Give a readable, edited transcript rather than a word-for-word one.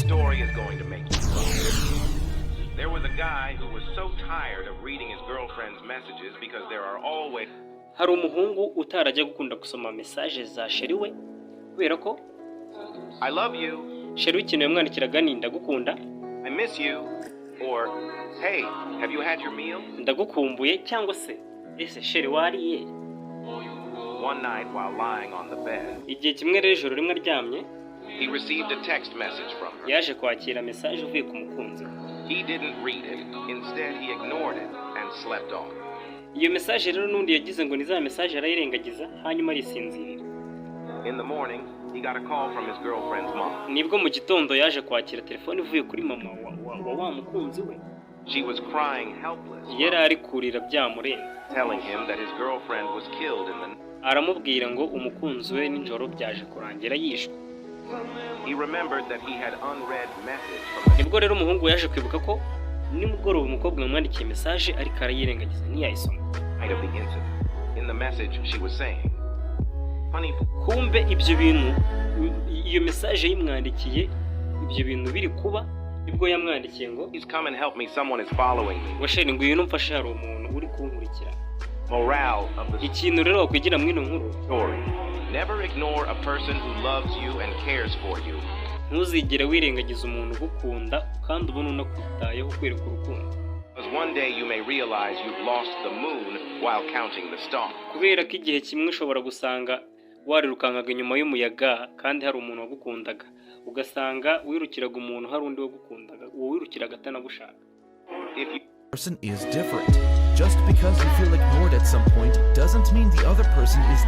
story is going to make you cry. There was a guy who was so tired of reading his girlfriend's messages because there are always hari umuhungu utarajya gukunda gusoma message za sheri we kubera ko I love you, sheri ikintu yamwandikiraga ni ndagukunda, I miss you, or hey, have you had your meal? ndagukumbuye cyangwa se ese sheri wariye. One night while lying on the bed, Igihe kimwe rero ijoro rimwe aryamye he received a text message from her. yaje kwakira message uvuye ku mukunzi we. He didn't read it. Instead, he ignored it and slept on. Iyo message rero nundi yagize ngo ni za message arayirengagiza hanyuma arisinzirira. In the morning, he got a call from his girlfriend's mom. Nibwo mu gitondo yaje kwakira telefone ivuye kuri mama wa mukunzi we. She was crying helpless, Yari ari kurira byamurenze, telling him that his girlfriend was killed in the aramubwira ngo umukunzi we nijoro byaje kurangira yishwe. He remembered that he had unread message from the Nibwo rero umuhungu yaje kwibuka ko nimugoroba umukobwa yamwandikiye message ariko arayirengagiza ntiyayisoma. night of the incident. In the message, she was saying, "Honey, Kumbe ibyo bintu iyo message yimwandikiye ibyo bintu biri kuba nibwo yamwandikiye ngo please come and help me. Someone is following me." washeni ngo uyu mfashe hari umuntu uri kunkurikira. Morale of the Ikintu rero wakwigira mwino nkuru, story. Never ignore a person who loves you and cares for you. ntuzigere wirengagiza umuntu ugukunda kandi ubona unakwitayeho kwereka urukundo. Because one day you may realize you've lost the moon while counting the stars. Kubera ko igihe kimwe ushobora gusanga warirukankaga inyuma y'umuyaga kandi hari umuntu wagukundaga, ugasanga wirukiraga umuntu hari undi wagukundaga, uwo wirukiraga atanagushaka. If you Person is different. Just because you feel ignored at some point doesn't mean the other person is